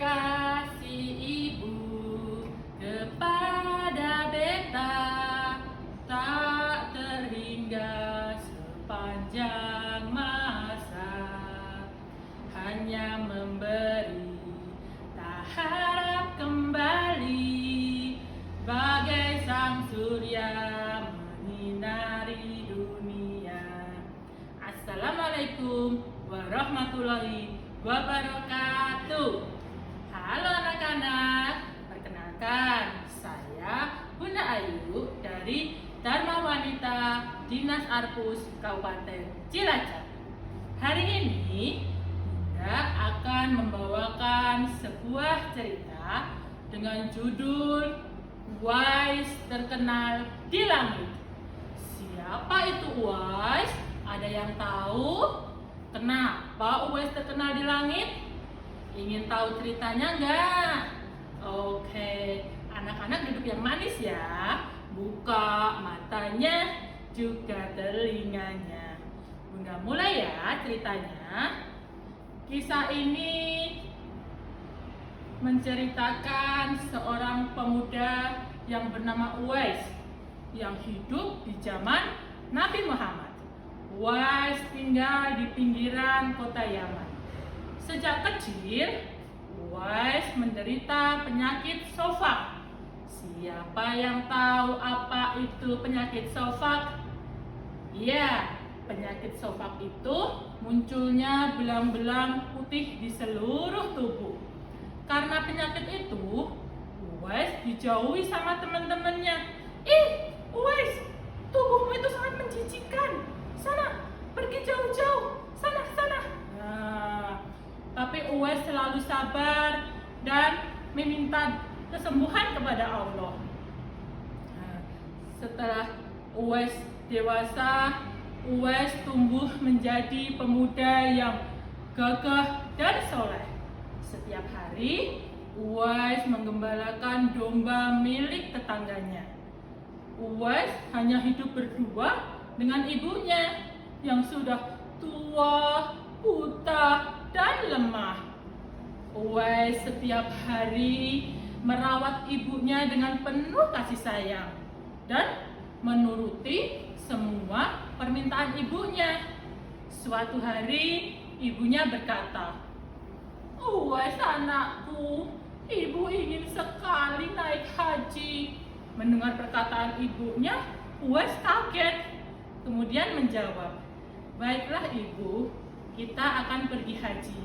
Kasih ibu kepada beta tak terhingga sepanjang masa, hanya memberi tak harap kembali, bagai sang surya menyinari dunia. Assalamualaikum warahmatullahi wabarakatuh. Halo anak-anak, perkenalkan saya Bunda Ayu dari Dharma Wanita Dinas Arpus Kabupaten Cilacap. Hari ini Bunda akan membawakan sebuah cerita dengan judul Uwais Terkenal di Langit. Siapa itu Uwais? Ada yang tahu? Kenapa Uwais terkenal di langit? Ingin tahu ceritanya enggak? Oke, anak-anak duduk yang manis ya. Buka matanya, juga telinganya. Bunda mulai ya ceritanya. Kisah ini menceritakan seorang pemuda yang bernama Uwais yang hidup di zaman Nabi Muhammad. Uwais tinggal di pinggiran kota Yaman. Sejak kecil, Uwais menderita penyakit sofak. Siapa yang tahu apa itu penyakit sofak? Ya, penyakit sofak itu munculnya belang-belang putih di seluruh tubuh. Karena penyakit itu, Uwais dijauhi sama teman-temannya. Uwais, tubuhmu itu sangat menjijikkan. Sana, pergi jauh-jauh. Sana. Tapi Uwais selalu sabar dan meminta kesembuhan kepada Allah. Setelah Uwais dewasa, Uwais tumbuh menjadi pemuda yang gagah dan soleh. Setiap hari, Uwais menggembalakan domba milik tetangganya. Uwais hanya hidup berdua dengan ibunya yang sudah tua, buta, dan lemah. Uwais setiap hari merawat ibunya dengan penuh kasih sayang dan menuruti semua permintaan ibunya. Suatu hari ibunya berkata, "Uwais anakku, ibu ingin sekali naik haji." Mendengar perkataan ibunya, Uwais kaget. Kemudian menjawab, "Baiklah ibu, kita akan pergi haji.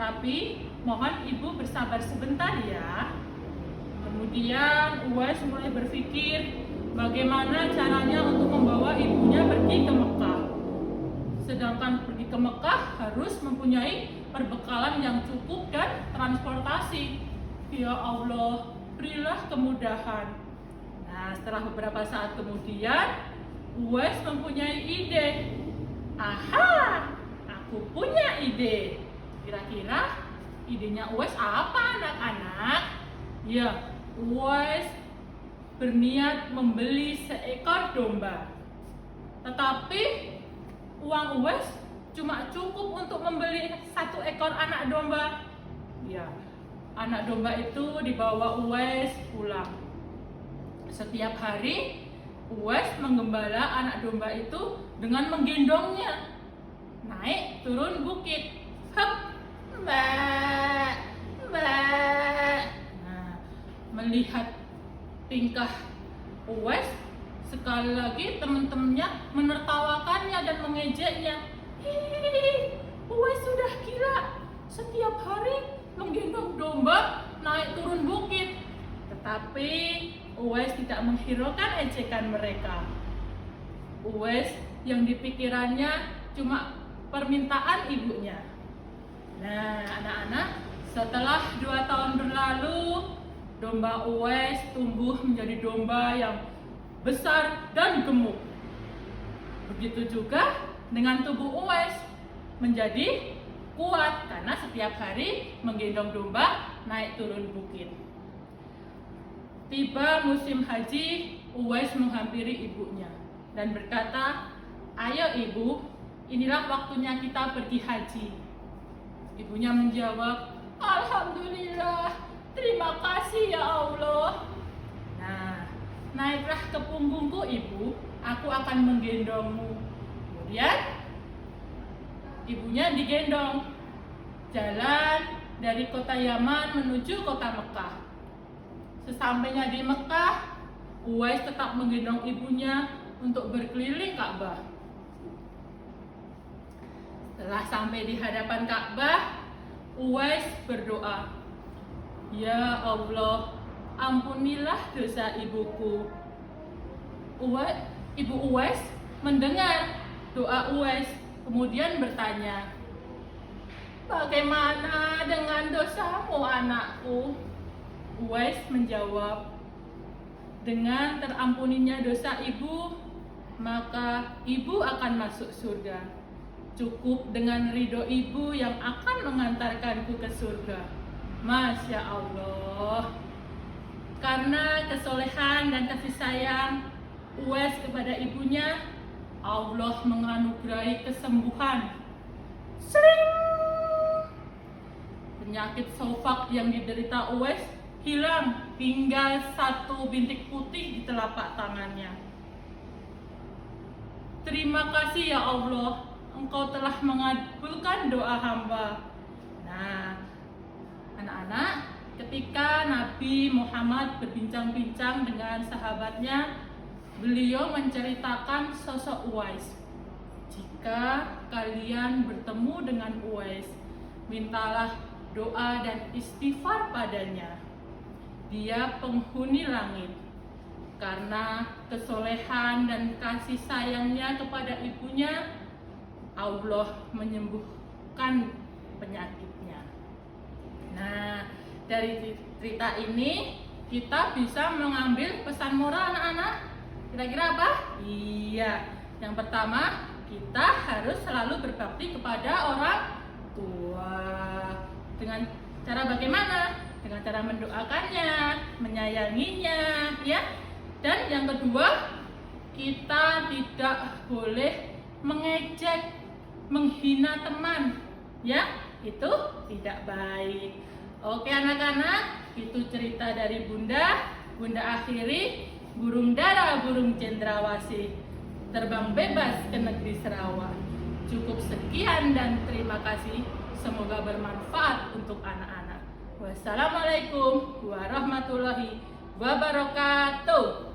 Tapi mohon ibu bersabar sebentar ya." Kemudian Uwais mulai berpikir bagaimana caranya untuk membawa ibunya pergi ke Mekah. Sedangkan pergi ke Mekah harus mempunyai perbekalan yang cukup dan transportasi. Ya Allah, berilah kemudahan. Nah, setelah beberapa saat kemudian, Uwais mempunyai ide. Aha, aku punya ide. Kira-kira idenya Uwais apa anak-anak? Ya, Uwais berniat membeli seekor domba. Tetapi uang Uwais cuma cukup untuk membeli satu ekor anak domba. Ya, anak domba itu dibawa Uwais pulang. Setiap hari Uwais menggembala anak domba itu dengan menggendongnya. Naik turun bukit. Hep, mbak. Nah, melihat tingkah Uwais, sekali lagi teman-temannya menertawakannya dan mengejeknya. Uwais sudah gila. Setiap hari menggendong domba naik turun bukit. Tetapi Uwais tidak menghiraukan ejekan mereka. Uwais yang dipikirannya cuma permintaan ibunya. Nah, anak-anak, setelah 2 tahun berlalu, domba Uwais tumbuh menjadi domba yang besar dan gemuk. Begitu juga dengan tubuh Uwais menjadi kuat karena setiap hari menggendong domba naik turun bukit. Tiba musim haji, Uwais menghampiri ibunya dan berkata, "Ayo ibu, inilah waktunya kita pergi haji." Ibunya menjawab, Alhamdulillah, terima kasih ya Allah. Nah, naiklah ke punggungku ibu, aku akan menggendongmu. Kemudian, ibunya digendong. Jalan dari kota Yaman menuju kota Mekah. Sesampainya di Mekah, Uwais tetap menggendong ibunya untuk berkeliling Ka'bah. Setelah sampai di hadapan Ka'bah, Uwais berdoa, "Ya Allah, ampunilah dosa ibuku." Ibu Uwais mendengar doa Uwais, kemudian bertanya, "Bagaimana dengan dosamu, anakku?" Uwais menjawab, "Dengan terampuninya dosa ibu, maka ibu akan masuk surga. Cukup dengan ridho ibu yang akan mengantarkanku ke surga." Masya Allah. Karena kesolehan dan kasih sayang Uwais kepada ibunya, Allah menganugerahi kesembuhan. Sering. Penyakit sofak yang diderita Uwais hilang, tinggal 1 bintik putih di telapak tangannya. Terima kasih ya Allah, Engkau telah mengabulkan doa hamba. Nah, anak-anak, ketika Nabi Muhammad berbincang-bincang dengan sahabatnya, beliau menceritakan sosok Uwais. Jika kalian bertemu dengan Uwais, mintalah doa dan istighfar padanya. Dia penghuni langit. Karena kesolehan dan kasih sayangnya kepada ibunya, Allah menyembuhkan penyakitnya. Nah, dari cerita ini kita bisa mengambil pesan moral, anak-anak. Kira-kira apa? Iya, yang pertama, kita harus selalu berbakti kepada orang tua. Dengan cara bagaimana? Dengan cara mendoakannya, menyayanginya, ya. Dan yang kedua, kita tidak boleh mengejek, menghina teman, ya, itu tidak baik. Oke anak-anak, itu cerita dari Bunda akhiri. Burung dara, burung cendrawasih, terbang bebas ke negeri Sarawak. Cukup sekian dan terima kasih. Semoga bermanfaat untuk anak-anak. Wassalamualaikum warahmatullahi wabarakatuh.